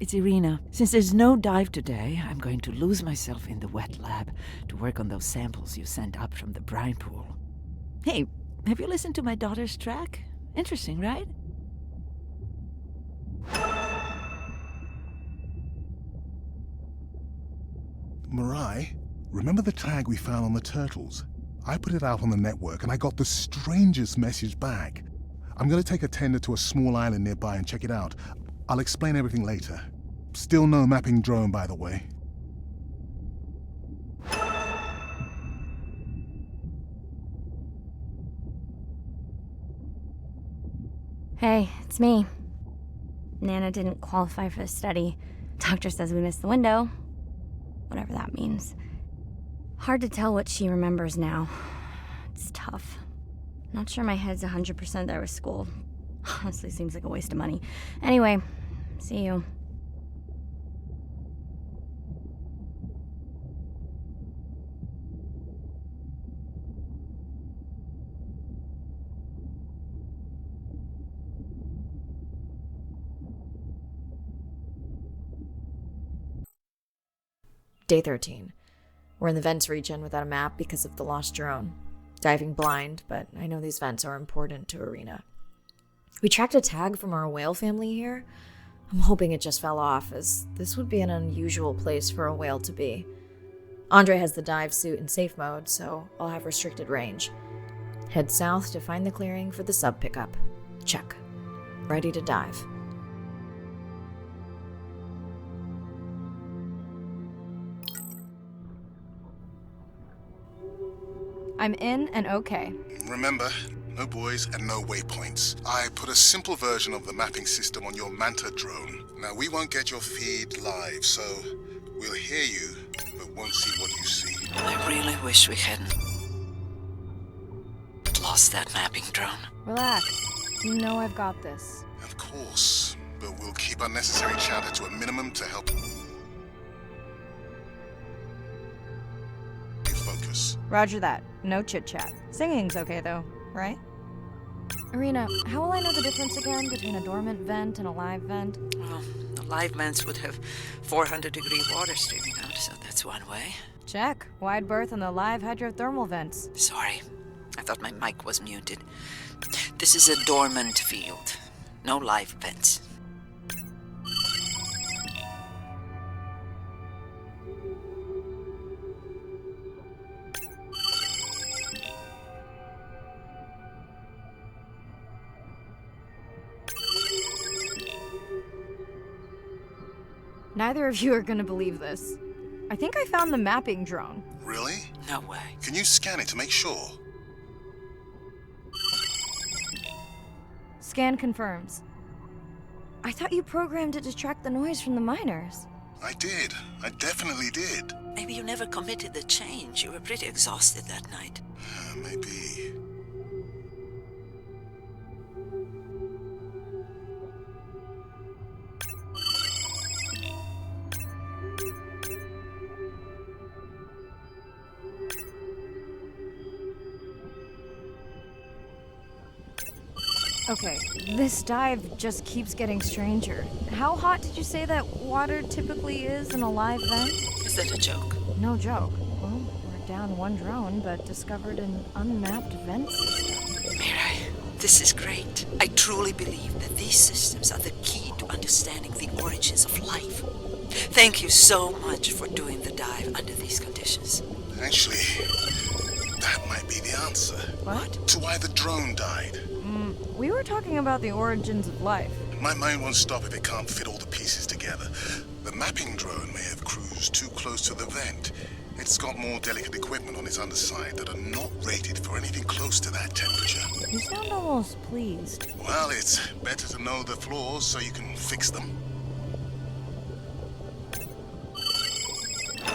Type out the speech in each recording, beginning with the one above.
it's Irina. Since there's no dive today, I'm going to lose myself in the wet lab to work on those samples you sent up from the brine pool. Hey, have you listened to my daughter's track? Interesting, right? Mirai, remember the tag we found on the turtles? I put it out on the network and I got the strangest message back. I'm gonna take a tender to a small island nearby and check it out. I'll explain everything later. Still no mapping drone, by the way. Hey, it's me. Nana didn't qualify for the study. Doctor says we missed the window. Whatever that means. Hard to tell what she remembers now. It's tough. Not sure my head's 100% there with school. Honestly, seems like a waste of money. Anyway, see you. Day 13. We're in the vents region without a map because of the lost drone. Diving blind, but I know these vents are important to Irina. We tracked a tag from our whale family here. I'm hoping it just fell off, as this would be an unusual place for a whale to be. Andre has the dive suit in safe mode, so I'll have restricted range. Head south to find the clearing for the sub pickup. Check. Ready to dive. I'm in and okay. Remember, no buoys and no waypoints. I put a simple version of the mapping system on your Manta drone. Now, we won't get your feed live, so we'll hear you, but won't see what you see. I really wish we hadn't lost that mapping drone. Relax. You know I've got this. Of course, but we'll keep unnecessary chatter to a minimum to help you focus. Roger that. No chit-chat. Singing's okay though, right? Irina, how will I know the difference again between a dormant vent and a live vent? Well, the live vents would have 400-degree water streaming out, so that's one way. Check. Wide berth on the live hydrothermal vents. Sorry, I thought my mic was muted. This is a dormant field. No live vents. Neither of you are gonna believe this. I think I found the mapping drone. Really? No way. Can you scan it to make sure? Scan confirms. I thought you programmed it to track the noise from the miners. I did. I definitely did. Maybe you never committed the change. You were pretty exhausted that night. Maybe. Okay, this dive just keeps getting stranger. How hot did you say that water typically is in a live vent? Is that a joke? No joke. Well, we're down one drone, but discovered an unmapped vent system. Mirai, this is great. I truly believe that these systems are the key to understanding the origins of life. Thank you so much for doing the dive under these conditions. Actually, that might be the answer. What? To why the drone died. We were talking about the origins of life. My mind won't stop if it can't fit all the pieces together. The mapping drone may have cruised too close to the vent. It's got more delicate equipment on its underside that are not rated for anything close to that temperature. You sound almost pleased. Well, it's better to know the flaws so you can fix them.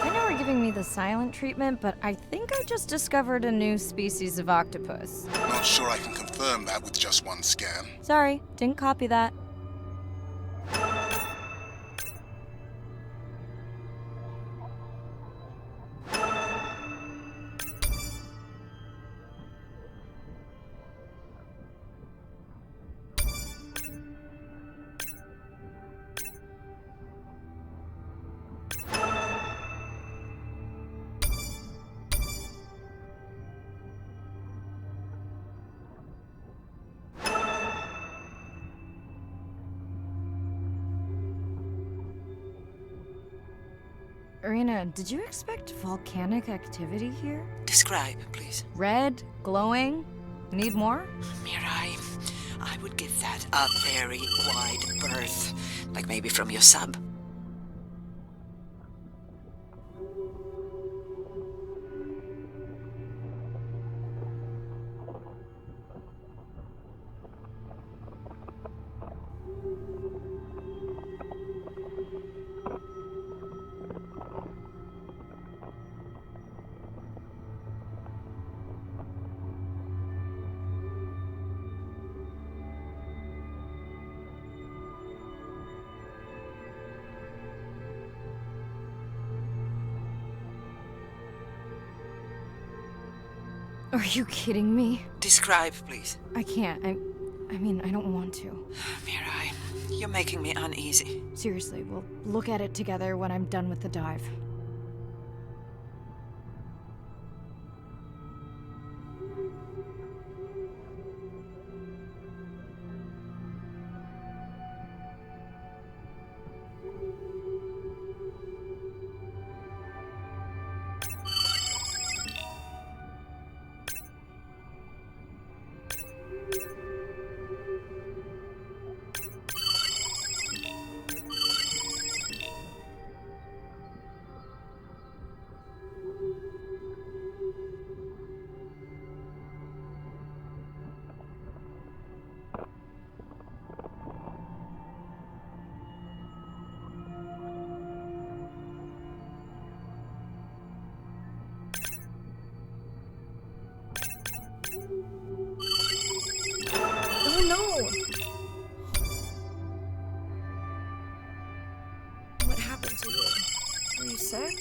I know we're giving me the silent treatment, but I think I just discovered a new species of octopus. Not sure I can confirm that with just one scan. Sorry, didn't copy that. Irina, did you expect volcanic activity here? Describe, please. Red, glowing. Need more? Mirai, I would give that a very wide berth. Like maybe from your sub. Are you kidding me? Describe, please. I can't. I mean, I don't want to. Mirai, you're making me uneasy. Seriously, we'll look at it together when I'm done with the dive. Oh no! What happened to you? Were you sick?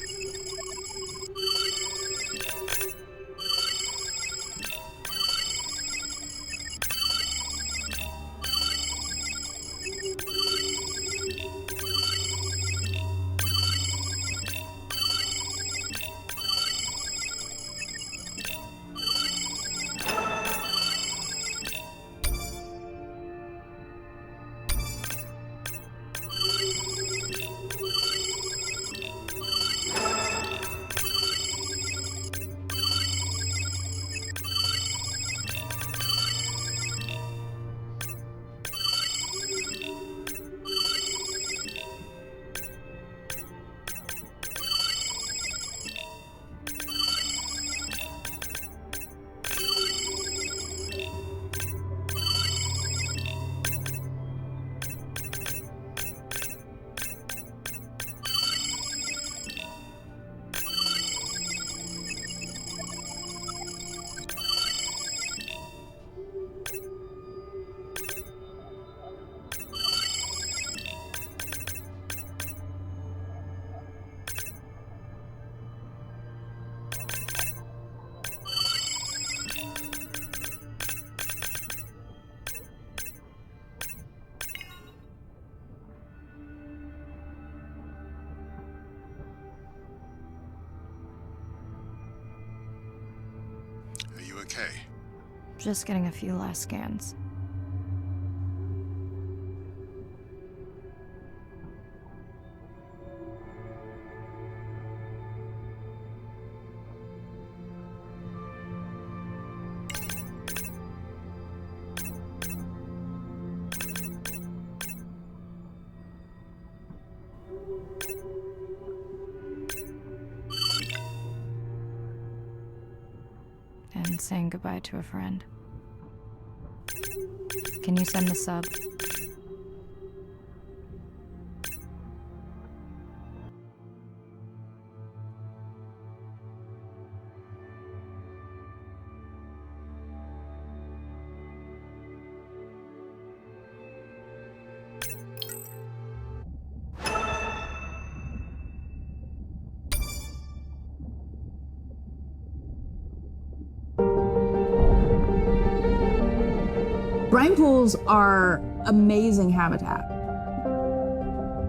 Are you okay? Just getting a few last scans. And saying goodbye to a friend. Can you send the sub? Brine pools are amazing habitat.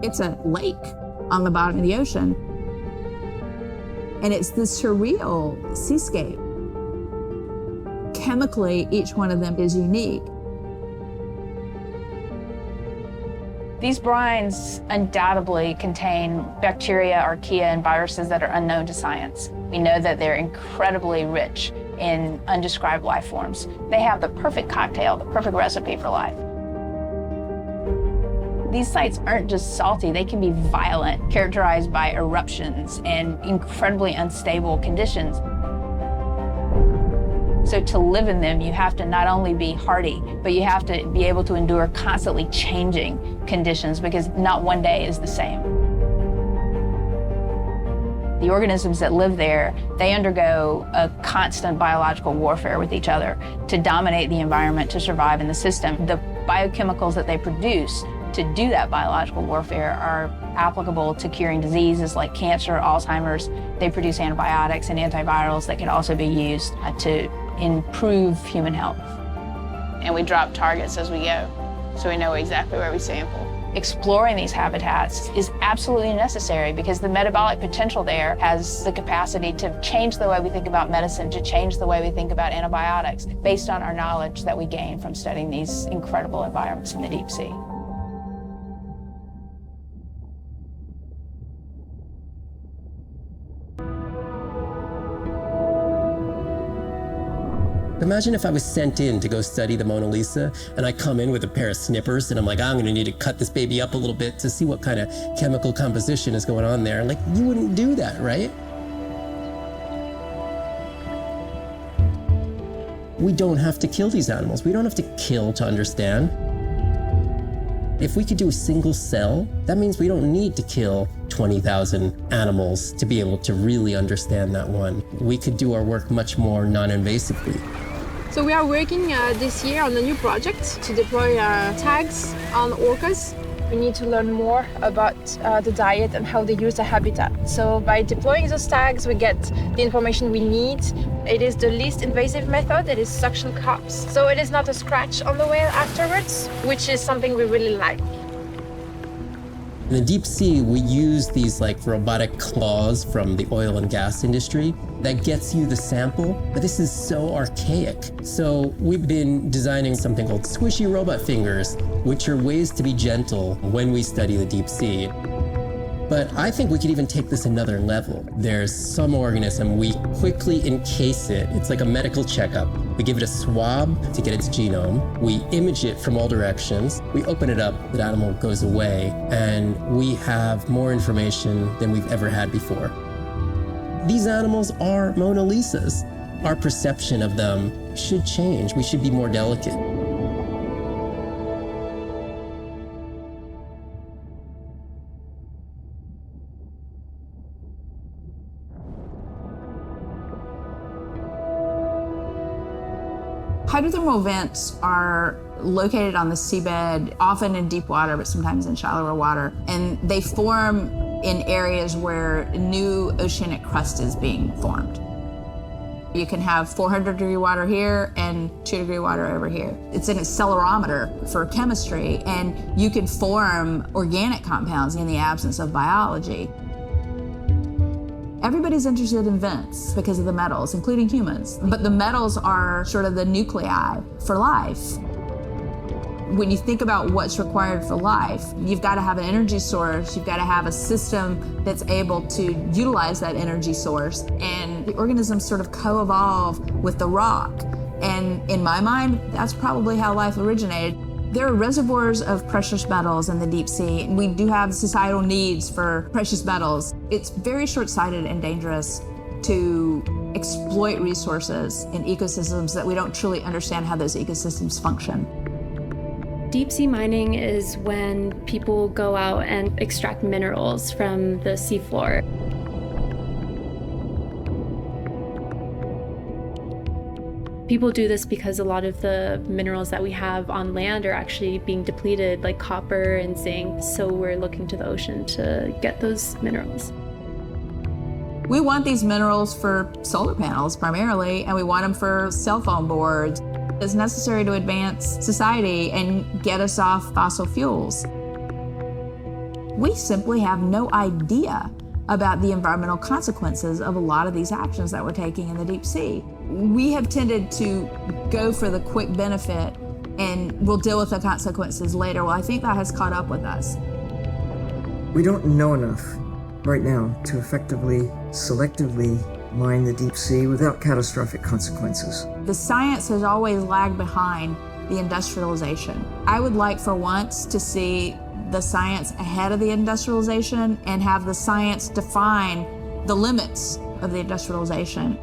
It's a lake on the bottom of the ocean, and it's this surreal seascape. Chemically, each one of them is unique. These brines undoubtedly contain bacteria, archaea, and viruses that are unknown to science. We know that they're incredibly rich in undescribed life forms. They have the perfect cocktail, the perfect recipe for life. These sites aren't just salty, they can be violent, characterized by eruptions and incredibly unstable conditions. So to live in them, you have to not only be hardy, but you have to be able to endure constantly changing conditions because not one day is the same. The organisms that live there, they undergo a constant biological warfare with each other to dominate the environment, to survive in the system. The biochemicals that they produce to do that biological warfare are applicable to curing diseases like cancer, Alzheimer's. They produce antibiotics and antivirals that can also be used to improve human health. And we drop targets as we go, so we know exactly where we sample. Exploring these habitats is absolutely necessary because the metabolic potential there has the capacity to change the way we think about medicine, to change the way we think about antibiotics, based on our knowledge that we gain from studying these incredible environments in the deep sea. Imagine if I was sent in to go study the Mona Lisa and I come in with a pair of snippers and I'm like, I'm gonna need to cut this baby up a little bit to see what kind of chemical composition is going on there. Like, you wouldn't do that, right? We don't have to kill these animals. We don't have to kill to understand. If we could do a single cell, that means we don't need to kill 20,000 animals to be able to really understand that one. We could do our work much more non-invasively. So we are working this year on a new project to deploy tags on orcas. We need to learn more about the diet and how they use the habitat. So by deploying those tags, we get the information we need. It is the least invasive method. It is suction cups. So it is not a scratch on the whale afterwards, which is something we really like. In the deep sea, we use these like robotic claws from the oil and gas industry that gets you the sample, but this is so archaic. So we've been designing something called squishy robot fingers, which are ways to be gentle when we study the deep sea. But I think we could even take this another level. There's some organism, we quickly encase it. It's like a medical checkup. We give it a swab to get its genome. We image it from all directions. We open it up, the animal goes away, and we have more information than we've ever had before. These animals are Mona Lisas. Our perception of them should change. We should be more delicate. Hydrothermal vents are located on the seabed, often in deep water, but sometimes in shallower water. And they form in areas where new oceanic crust is being formed. You can have 400-degree water here and 2-degree water over here. It's an accelerometer for chemistry, and you can form organic compounds in the absence of biology. Everybody's interested in vents because of the metals, including humans. But the metals are sort of the nuclei for life. When you think about what's required for life, you've got to have an energy source, you've got to have a system that's able to utilize that energy source, and the organisms sort of co-evolve with the rock. And in my mind, that's probably how life originated. There are reservoirs of precious metals in the deep sea. We do have societal needs for precious metals. It's very short-sighted and dangerous to exploit resources in ecosystems that we don't truly understand how those ecosystems function. Deep sea mining is when people go out and extract minerals from the seafloor. People do this because a lot of the minerals that we have on land are actually being depleted, like copper and zinc, so we're looking to the ocean to get those minerals. We want these minerals for solar panels primarily, and we want them for cell phone boards. It's necessary to advance society and get us off fossil fuels. We simply have no idea about the environmental consequences of a lot of these actions that we're taking in the deep sea. We have tended to go for the quick benefit and we'll deal with the consequences later. Well, I think that has caught up with us. We don't know enough right now to effectively, selectively mine the deep sea without catastrophic consequences. The science has always lagged behind the industrialization. I would like for once to see the science ahead of the industrialization and have the science define the limits of the industrialization.